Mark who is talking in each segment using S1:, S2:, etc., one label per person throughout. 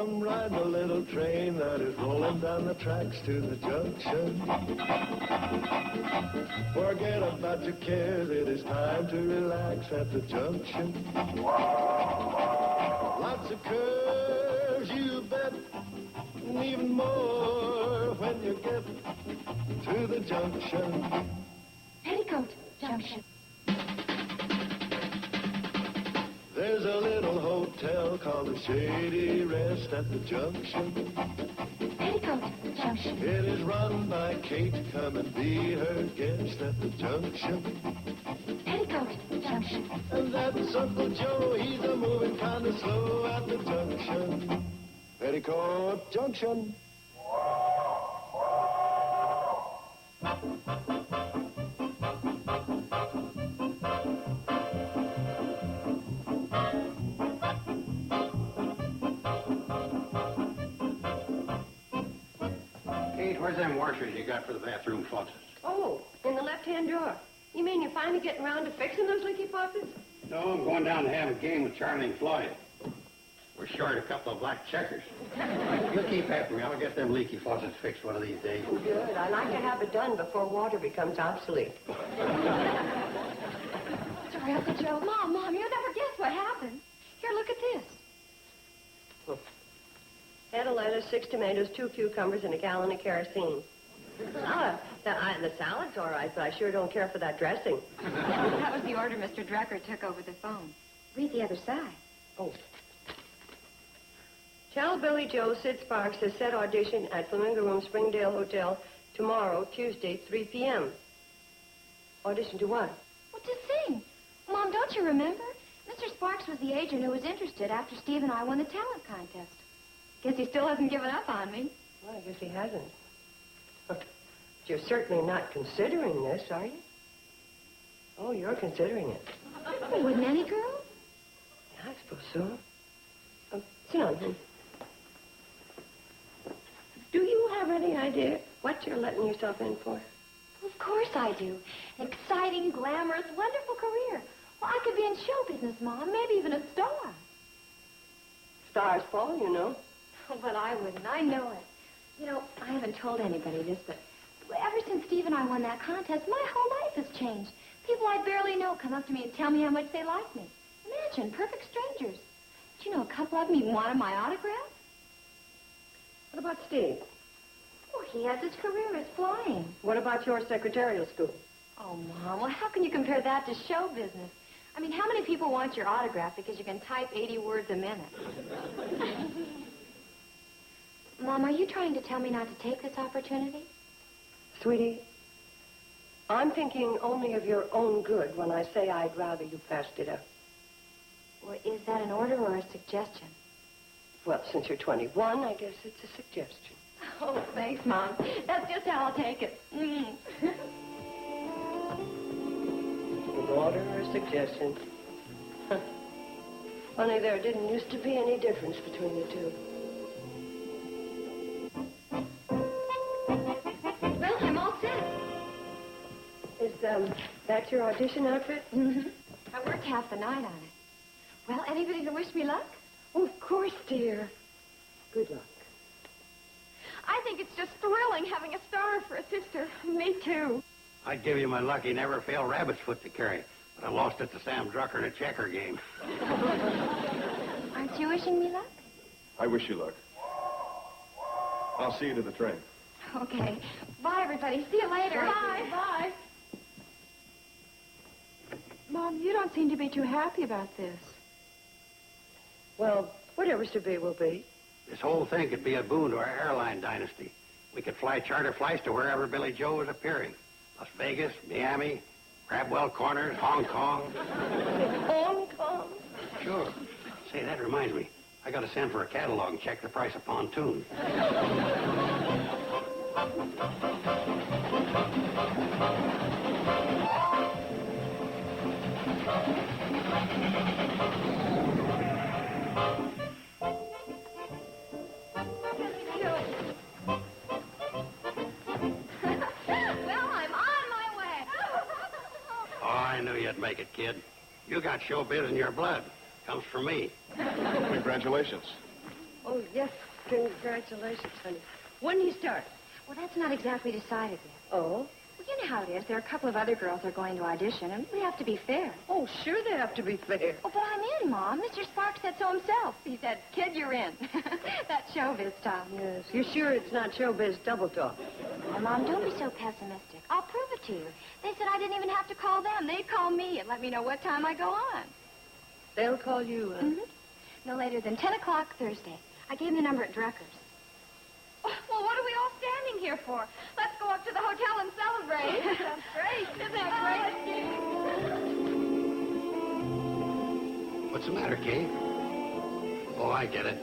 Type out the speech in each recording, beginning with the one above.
S1: I'm riding a little train that is rolling down the tracks to the junction. Forget about your cares, it is time to relax at the junction. Lots of curves, you bet, and even more when you get to the junction.
S2: Petticoat Junction.
S1: There's a little hotel called the Shady Rest at the junction.
S2: Petticoat Junction.
S1: It is run by Kate. Come and be her guest at the junction.
S2: Petticoat Junction.
S1: And that's Uncle Joe. He's a moving kind of slow at the junction. Petticoat Junction.
S3: Where's them washers you got for the bathroom faucets?
S4: Oh, in the left-hand drawer. You mean you're finally getting around to fixing those leaky faucets?
S3: No, I'm going down to have a game with Charlie and Floyd. We're short a couple of black checkers. You keep after me. I'll get them leaky faucets fixed one of these days.
S4: Good. I like to have it done before water becomes obsolete.
S2: Sorry, Uncle Joe. Mom, you'll never guess what happened. Here, look at this.
S4: Head of lettuce, 6 tomatoes, 2 cucumbers, and a gallon of kerosene. The salad's all right, but I sure don't care for that dressing.
S2: That was the order Mr. Drucker took over the phone. Read the other side.
S4: Oh. Tell Billie Jo Sid Sparks has set audition at Flamingo Room, Springdale Hotel, tomorrow, Tuesday, 3 p.m. Audition to what?
S2: Well, to sing. Mom, don't you remember? Mr. Sparks was the agent who was interested after Steve and I won the talent contest. Guess he still hasn't given up on me.
S4: Well, I guess he hasn't. But you're certainly not considering this, are you? Oh, you're considering it.
S2: Well, wouldn't any girl?
S4: Yeah, I suppose so. Sit down, honey. Do you have any idea what you're letting yourself in for?
S2: Of course I do. An exciting, glamorous, wonderful career. Well, I could be in show business, Mom, maybe even a star.
S4: Stars fall, you know.
S2: But I wouldn't. I know it. You know, I haven't told anybody this, but ever since Steve and I won that contest, my whole life has changed. People I barely know come up to me and tell me how much they like me. Imagine, perfect strangers. Do you know, a couple of them even wanted my autograph?
S4: What about Steve?
S2: Oh, he has his career as flying.
S4: What about your secretarial school?
S2: Oh, Mom, well, how can you compare that to show business? I mean, how many people want your autograph because you can type 80 words a minute? Mom, are you trying to tell me not to take this opportunity?
S4: Sweetie, I'm thinking only of your own good when I say I'd rather you passed it up.
S2: Well, is that an order or a suggestion?
S4: Well, since you're 21, I guess it's a suggestion.
S2: Oh, thanks, Mom. That's just how I'll take it.
S4: An order or a suggestion? Funny, there didn't used to be any difference between the two.
S2: Well, I'm all set.
S4: Is, that your audition outfit?
S2: Mm-hmm. I worked half the night on it. Well, anybody to wish me luck?
S4: Oh, of course, dear. Good luck.
S2: I think it's just thrilling having a star for a sister. Me too.
S3: I'd give you my lucky never-fail rabbit's foot to carry, but I lost it to Sam Drucker in a checker game.
S2: Aren't you wishing me luck?
S5: I wish you luck. I'll see you to the train.
S2: Okay. Bye, everybody. See you later. Bye. Bye.
S6: Mom, you don't seem to be too happy about this.
S4: Well, whatever's to be will be.
S3: This whole thing could be a boon to our airline dynasty. We could fly charter flights to wherever Billie Jo is appearing. Las Vegas, Miami, Crabwell Corners, Hong Kong.
S4: Hong Kong?
S3: Sure. Say, that reminds me. I got to send for a catalog and check the price of pontoon. I knew you'd make it, kid. You got showbiz in your blood. Comes from me.
S5: Congratulations.
S4: Oh, yes. Congratulations, honey. When do you start?
S2: Well, that's not exactly decided yet.
S4: Oh?
S2: Well, you know how it is. There are a couple of other girls that are going to audition, and we have to be fair.
S4: Oh, sure they have to be fair.
S2: Oh, but I'm in, Mom. Mr. Sparks said so himself. He said, kid, you're in. That's showbiz stuff.
S4: Yes. You're sure it's not showbiz double talk?
S2: Now, Mom, don't be so pessimistic. I'll prove it to you. They said I didn't even have to call them. They'd call me and let me know what time I go on.
S4: They'll call you,
S2: Mm-hmm. No later than 10 o'clock Thursday. I gave them the number at Drucker's.
S7: Oh, well, what are we all standing here for? Let's go up to the hotel and celebrate. That's great. Isn't that great?
S3: What's the matter, Kay? Oh, I get it.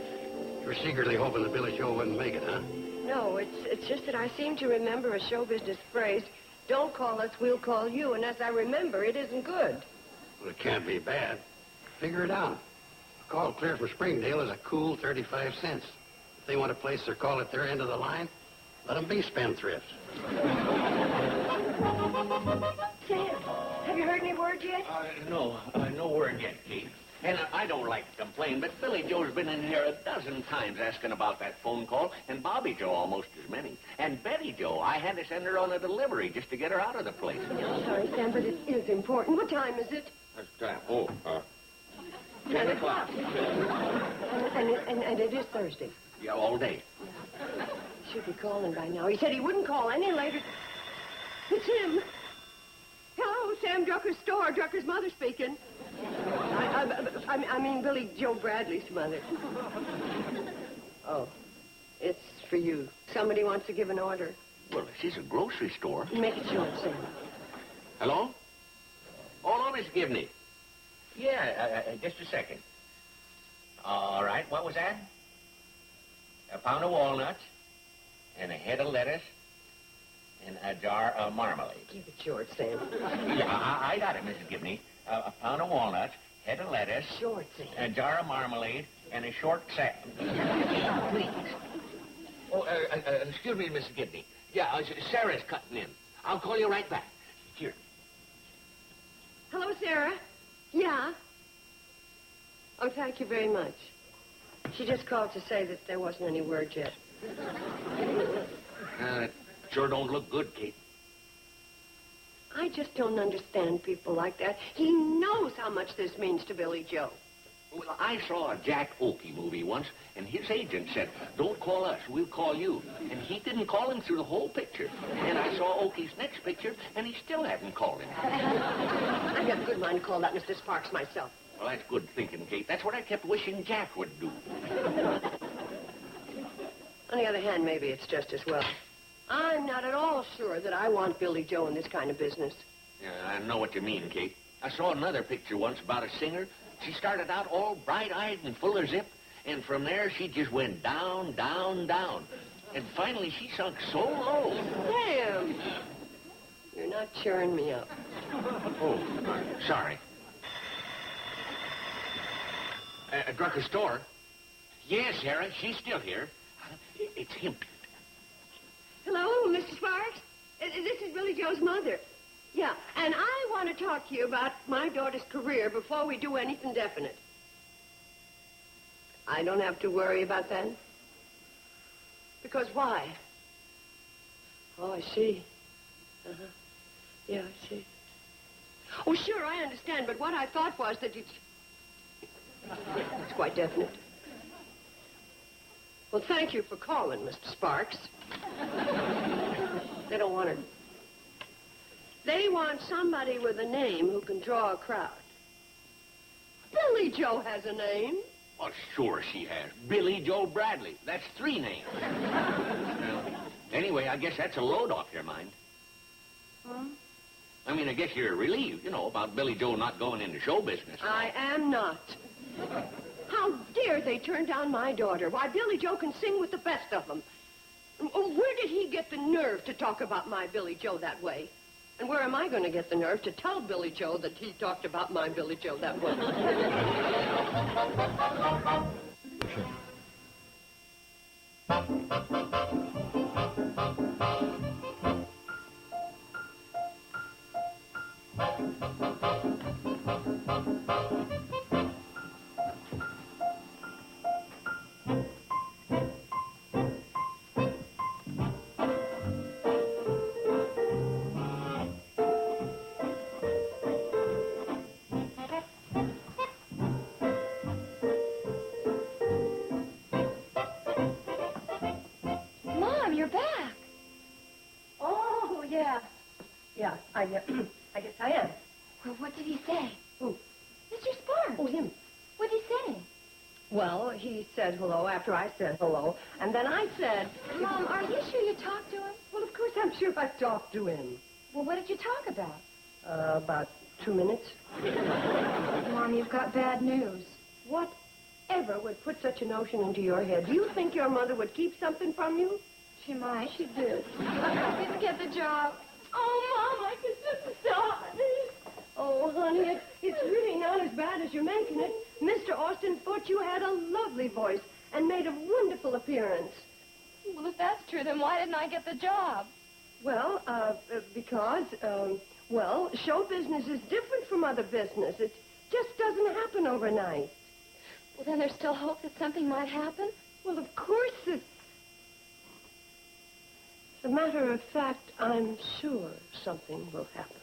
S3: You're secretly hoping that Billie Jo wouldn't make it, huh?
S4: No, it's just that I seem to remember a show business phrase, don't call us, we'll call you. And as I remember, it isn't good.
S3: Well, it can't be bad. Figure it out. A call clear from Springdale is a cool 35 cents. If they want to place their call at their end of the line, let them be spendthrifts.
S4: Sam, have you heard any word yet?
S8: No word yet, Kate. And I don't like to complain, but Billie Jo's been in here a dozen times asking about that phone call, and Bobby Jo almost as many. And Betty Jo, I had to send her on a delivery just to get her out of the place.
S4: I'm sorry, Sam, but it is important. What time is it?
S8: 10 o'clock.
S4: And it is Thursday.
S8: Yeah, all day.
S4: He should be calling by now. He said he wouldn't call any later. It's him. Hello, Sam Drucker's store. Drucker's mother speaking. I mean Billie Jo Bradley's mother. Oh, it's for you. Somebody wants to give an order.
S8: Well, this is a grocery store.
S4: Make it short, Sam.
S8: Hello? Oh, no, Miss Gibney. Yeah, just a second. All right, what was that? A pound of walnuts, and a head of lettuce, and a jar of marmalade.
S4: Keep it short, Sam.
S8: Yeah, I got it, Mrs. Gibney. A pound of walnuts, head of lettuce,
S4: Short, Sam.
S8: a jar of marmalade, and a short sack. Please. Oh, excuse me, Mrs. Gibney. Yeah, Sarah's cutting in. I'll call you right back. Here.
S4: Hello, Sarah. Yeah. Oh, thank you very much. She just called to say that there wasn't any word yet.
S8: It sure don't look good, Kate.
S4: I just don't understand people like that. He knows how much this means to Billie Jo.
S8: Well, I saw a Jack Oakey movie once, and his agent said, don't call us, we'll call you. And he didn't call him through the whole picture. And I saw Oakey's next picture, and he still hadn't called him.
S4: I've got a good mind to call that Mr. Sparks myself.
S8: Well, that's good thinking, Kate. That's what I kept wishing Jack would do.
S4: On the other hand, maybe it's just as well. I'm not at all sure that I want Billie Jo in this kind of business.
S8: Yeah, I know what you mean, Kate. I saw another picture once about a singer. She started out all bright-eyed and full of zip, and from there she just went down, down, down. And finally she sunk so low.
S4: Sam! You're not cheering me up.
S8: Oh, sorry. Drucker's store? Yes, Sarah, she's still here. It's him.
S4: Hello, Mr. Sparks? This is Billie Jo's mother. Yeah, and I want to talk to you about my daughter's career before we do anything definite. I don't have to worry about that? Because why? Oh, I see. Uh-huh. Yeah, I see. Oh, sure, I understand, but what I thought was that it's quite definite. Well, thank you for calling, Mr. Sparks. They don't want her. They want somebody with a name who can draw a crowd. Billie Jo has a name.
S8: Well, sure she has. Billie Jo Bradley. That's 3 names. Well, anyway, I guess that's a load off your mind.
S4: Huh?
S8: I mean, I guess you're relieved, about Billie Jo not going into show business.
S4: I am not. How dare they turn down my daughter? Why, Billie Jo can sing with the best of them. Where did he get the nerve to talk about my Billie Jo that way? And where am I going to get the nerve to tell Billie Jo that he talked about my Billie Jo that way? I guess I am.
S2: Well, what did he say?
S4: Who?
S2: Mr. Sparks.
S4: Oh, him.
S2: What did he say?
S4: Well, he said hello after I said hello, and then I said...
S2: Mom, are you sure you talked to him?
S4: Well, of course I'm sure I talked to him.
S2: Well, what did you talk about?
S4: About 2 minutes.
S2: Mom, you've got bad news.
S4: Whatever would put such a notion into your head? Do you think your mother would keep something from you?
S2: She might.
S4: She did.
S2: I didn't get the job. Oh, Mom, I could just stop.
S4: Oh, honey, it's really not as bad as you're making it. Mr. Austin thought you had a lovely voice and made a wonderful appearance.
S2: Well, if that's true, then why didn't I get the job?
S4: Well, because, show business is different from other business. It just doesn't happen overnight.
S2: Well, then there's still hope that something might happen?
S4: Well, of course, as a matter of fact, I'm sure something will happen.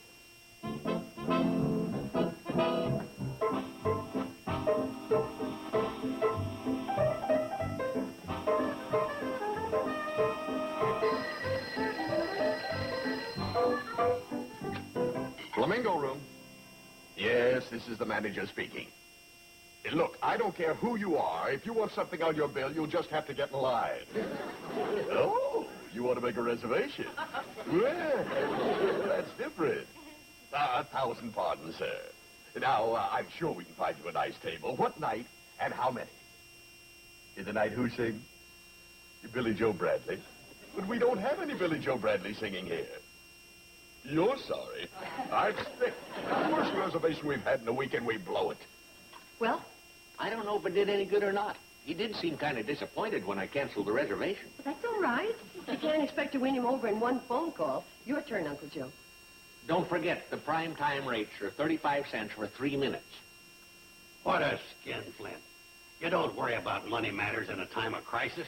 S5: Flamingo Room. Yes, this is the manager speaking. Look, I don't care who you are. If you want something on your bill, you'll just have to get in line. Oh, you want to make a reservation? Well, that's different. 1,000 pardons, sir. Now, I'm sure we can find you a nice table. What night and how many? The night who sing? Billie Jo Bradley. But we don't have any Billie Jo Bradley singing here. You're sorry. I'm sick. The worst reservation we've had in a week, and we blow it.
S8: Well, I don't know if it did any good or not. He did seem kind of disappointed when I canceled the reservation.
S4: But that's all right. You can't expect to win him over in one phone call. Your turn, Uncle Joe.
S8: Don't forget, the prime time rates are 35 cents for 3 minutes.
S3: What a skinflint. You don't worry about money matters in a time of crisis.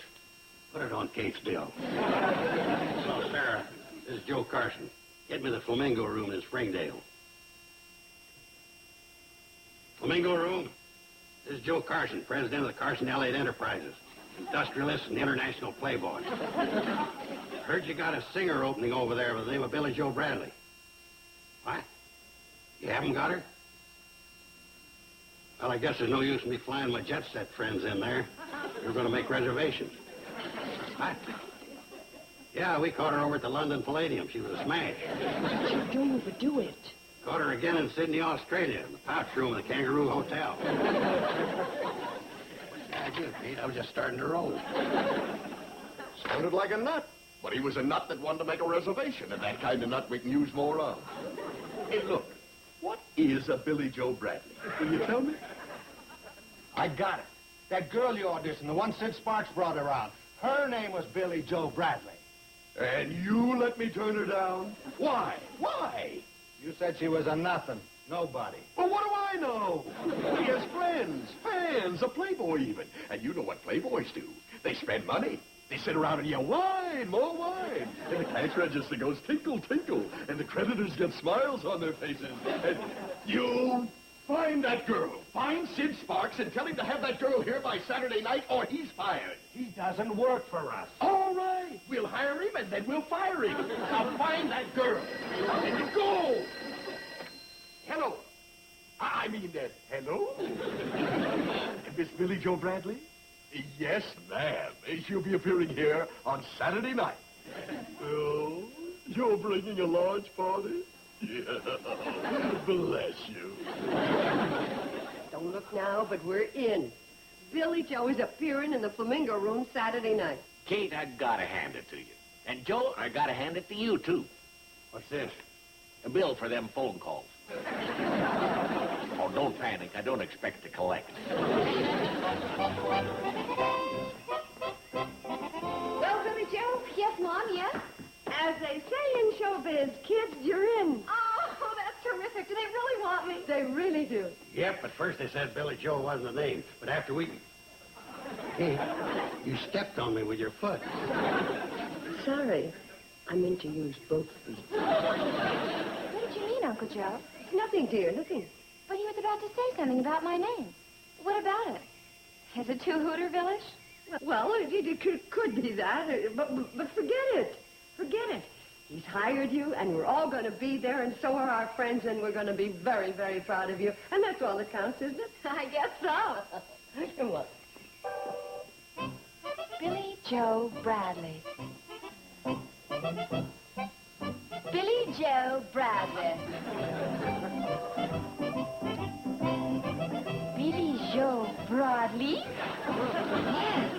S3: Put it on Kate's bill. So, Sarah, this is Joe Carson. Get me the Flamingo Room in Springdale. Flamingo Room? This is Joe Carson, president of the Carson Allied Enterprises, industrialist and international playboy. Heard you got a singer opening over there with the name of Billie Jo Bradley. What? You haven't got her? Well, I guess there's no use in me flying my jet set friends in there. You're going to make reservations. What? Yeah, we caught her over at the London Palladium. She was a smash.
S4: Don't overdo it.
S3: Caught her again in Sydney, Australia, in the pouch room of the Kangaroo Hotel. I did, Pete. I was just starting to roll.
S5: Sounded like a nut. But he was a nut that wanted to make a reservation, and that kind of nut we can use more of. Hey, look, what is a Billie Jo Bradley? Will you tell me?
S9: I got it. That girl you auditioned, the one Sid Sparks brought around, her name was Billie Jo Bradley.
S5: And you let me turn her down? Why? Why?
S9: You said she was a nothing. Nobody.
S5: Well, what do I know? He has friends, fans, a playboy even. And you know what playboys do. They spend money. They sit around and yell, wine, more wine. And the cash register goes tinkle, tinkle. And the creditors get smiles on their faces. And you find that girl. Find Sid Sparks and tell him to have that girl here by Saturday night or he's fired.
S9: He doesn't work for us.
S5: All right. We'll hire him and then we'll fire him. Now find that girl. And you go. Hello. Hello? Miss Billie Jo Bradley? Yes, ma'am. She'll be appearing here on Saturday night. Oh, you're bringing a large party? Yeah. Bless you.
S4: Don't look now, but we're in. Billie Jo is appearing in the Flamingo Room Saturday night.
S8: Kate, I gotta hand it to you. And Joe, I gotta hand it to you, too.
S3: What's this?
S8: A bill for them phone calls. Oh, don't panic. I don't expect to collect.
S4: Well, Billie Jo,
S2: Yes, Mom, yes?
S4: as they say in showbiz, kids, you're in.
S2: Oh, that's terrific. Do they really want me?
S4: They really do.
S3: Yep, at first they said Billie Jo wasn't the name. But after we... Hey, you stepped on me with your foot.
S4: Sorry. I meant to use both feet.
S2: What did you mean, Uncle Joe?
S4: Nothing, dear, nothing.
S2: But he was about to say something about my name. What about it? Is it too Hooterville-ish?
S4: Well, it could be that, but forget it. Forget it. He's hired you, and we're all going to be there, and so are our friends, and we're going to be very, very proud of you. And that's all that counts, isn't it?
S2: I guess so.
S4: Come on.
S2: Billie Jo Bradley. Billie Jo Bradley. Billie Jo Bradley? Yes.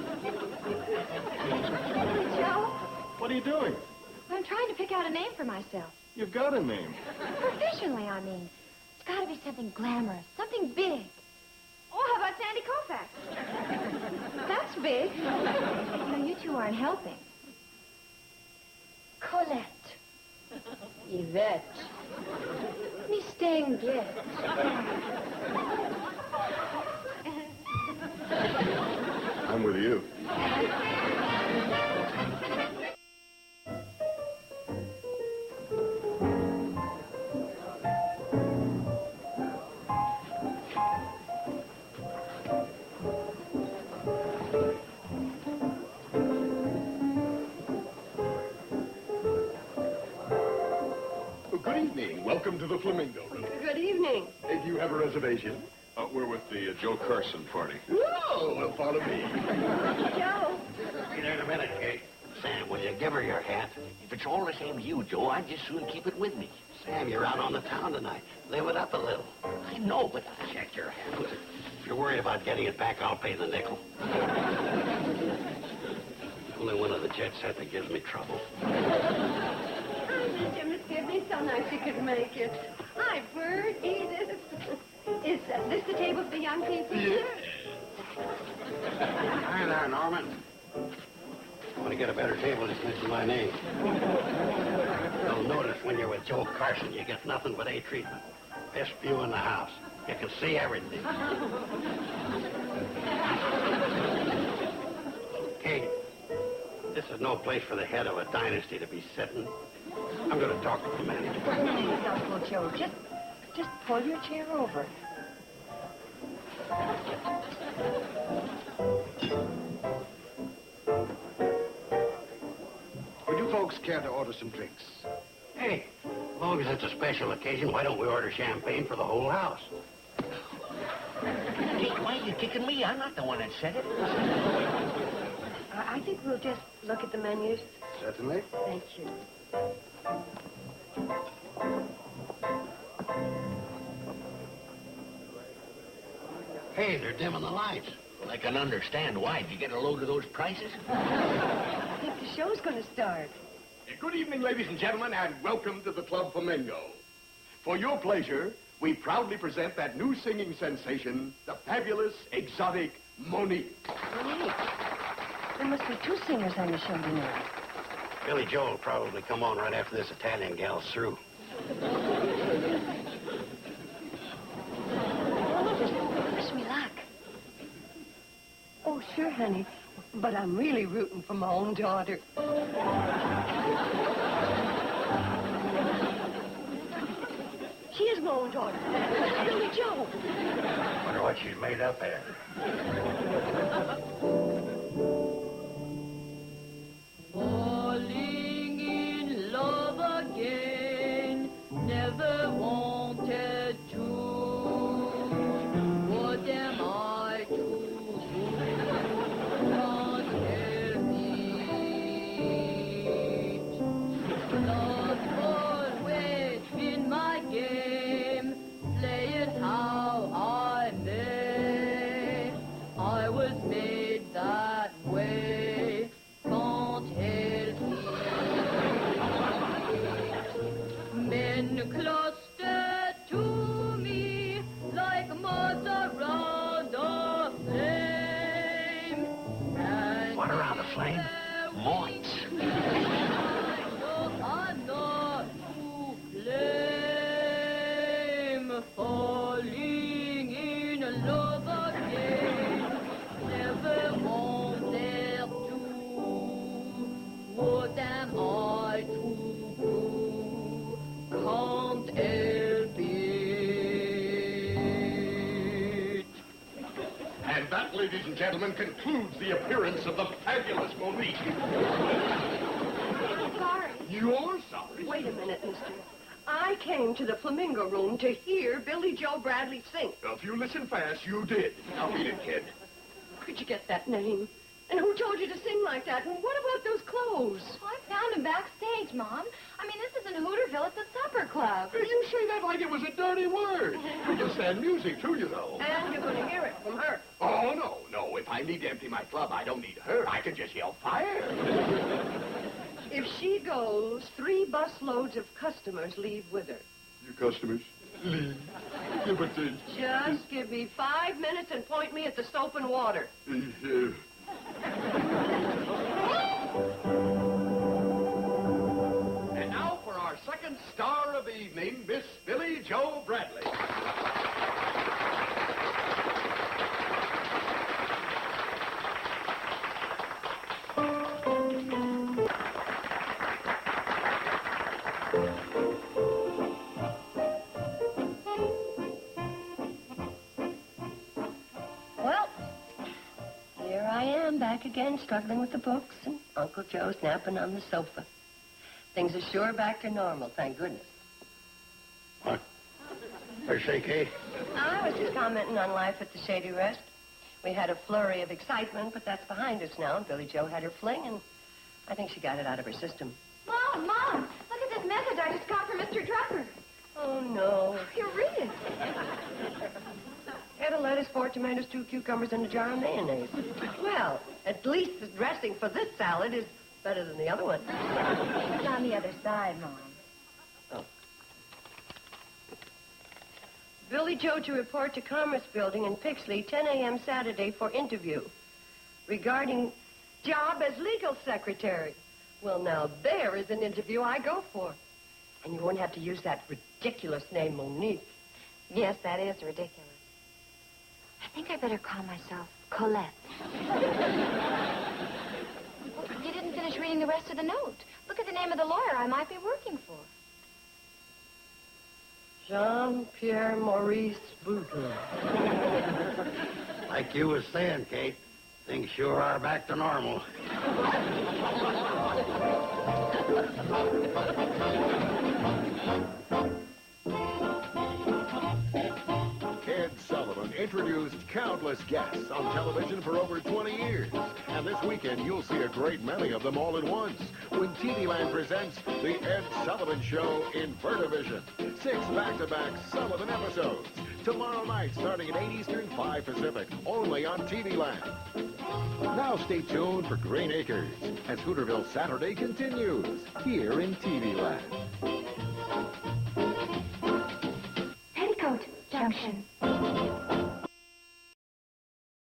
S2: Billie Jo,
S1: What are you doing?
S2: I'm trying to pick out a name for myself.
S1: You've got a name.
S2: Professionally, I mean. It's got to be something glamorous, something big.
S7: Oh, how about Sandy Koufax?
S2: That's big. No, you two aren't helping. Colette.
S4: Yvette.
S2: Distinguée.
S5: I'm with you. Good evening. Welcome to the Flamingo Room.
S4: Good evening.
S5: Do you have a reservation?
S1: We're with the Joe Carson party.
S5: Oh, well, follow me.
S4: Joe.
S3: Be there in a minute, Kate. Sam, will you give her your hat?
S8: If it's all the same to you, Joe, I'd just soon keep it with me.
S3: Sam, you're out on the town tonight. Live it up a little.
S8: I know, but
S3: Check your hat. If you're worried about getting it back, I'll pay the nickel. Only one of the jet set that gives me trouble.
S4: Hi, Miss Gibney. So nice you could make it. Hi, Bert, Edith. Is this the table for the young people?
S5: Yes.
S3: Hi there, Norman. I want to get a better table, just mention my name. You'll notice when you're with Joe Carson, you get nothing but A treatment. Best view in the house. You can see everything. Kate, this is no place for the head of a dynasty to be sitting. I'm going to talk to the manager.
S4: Please, Uncle Joe, just pull your chair over.
S9: Would you folks care to order some drinks?
S3: Hey, as long as it's a special occasion, why don't we order champagne for the whole house?
S8: Kate, why are you kicking me? I'm not the one that said it.
S4: I think we'll just look at the menus.
S9: Certainly.
S4: Thank you.
S3: Hey, they're dimming the lights.
S8: Well, I can understand why. Did you get a load of those prices?
S4: I think the show's going to start.
S5: Good evening, ladies and gentlemen, and welcome to the Club Flamingo. For your pleasure, we proudly present that new singing sensation, the fabulous, exotic Monique.
S4: Monique. There must be two singers on the show tonight.
S3: Billie Jo will probably come on right after this Italian gal's through.
S2: Wish me luck.
S4: Oh, sure, honey. But I'm really rooting for my own daughter. She is my own daughter. Billie Jo.
S3: Wonder what she's made up there.
S10: Falling in love again, never wanted to. What am I to do? Can't help it. Love's always been my game, play it how I may. I was made that way, can't help it. Men cluster to me like moths around a flame. And
S3: What around a flame?
S8: Moths.
S10: I know I'm not to blame. Falling in love again, never wanted to. What am I to do? Can't help it.
S5: And that, ladies and gentlemen, concludes the appearance of the fabulous Monique.
S2: Sorry.
S5: You're sorry?
S4: Wait a minute, mister. I came to the Flamingo Room to hear Billie Jo Bradley sing.
S5: If you listen fast, you did. Now beat it, kid.
S4: Where'd you get that name? And who told you to sing like that? And what about those clothes?
S2: Well, I found him backstage, Mom. I mean, this isn't Hooterville, it's a supper club.
S5: You say that like it was a dirty word. We can stand music to you, though.
S4: And you're going to hear it from her.
S5: Oh, no. If I need to empty my club, I don't need her. I can just yell fire.
S4: If she goes, 3 busloads of customers leave with her.
S5: Your customers? Leave. Give it to
S4: Just give me 5 minutes and point me at the soap and water.
S5: And now for our second star of the evening, Miss Billie Jo Bradley.
S4: Well, here I am back again, struggling with the books, and Uncle Joe's napping on the sofa. Things are sure back to normal, thank goodness.
S3: What? Per se, Kate?
S4: I was just commenting on life at the Shady Rest. We had a flurry of excitement, but that's behind us now. Billie Jo had her fling, and I think she got it out of her system.
S2: Mom, look at this message I just got from Mr. Drucker.
S4: Oh, no.
S2: Here, read it.
S4: Had a lettuce, 4 tomatoes, 2 cucumbers, and a jar of mayonnaise. Well, at least the dressing for this salad is better than the other one.
S2: It's on the other side, Mom.
S4: Oh. Billie Jo to report to Commerce Building in Pixley, 10 a.m. Saturday for interview. Regarding job as legal secretary. Well, now, there is an interview I go for. And you won't have to use that ridiculous name, Monique.
S2: Yes, that is ridiculous. I think I better call myself Colette. Well, you didn't finish reading the rest of the note. Look at the name of the lawyer I might be working for.
S4: Jean-Pierre Maurice Boudreaux.
S3: Like you was saying, Kate, things sure are back to normal.
S5: Ed Sullivan introduced countless guests on television for over 20 years. And this weekend, you'll see a great many of them all at once when TV Land presents The Ed Sullivan Show in Vertivision. 6 back-to-back Sullivan episodes. Tomorrow night, starting at 8 Eastern, 5 Pacific, only on TV Land. Now stay tuned for Green Acres as Hooterville Saturday continues here in TV Land.
S2: Petticoat, Junction.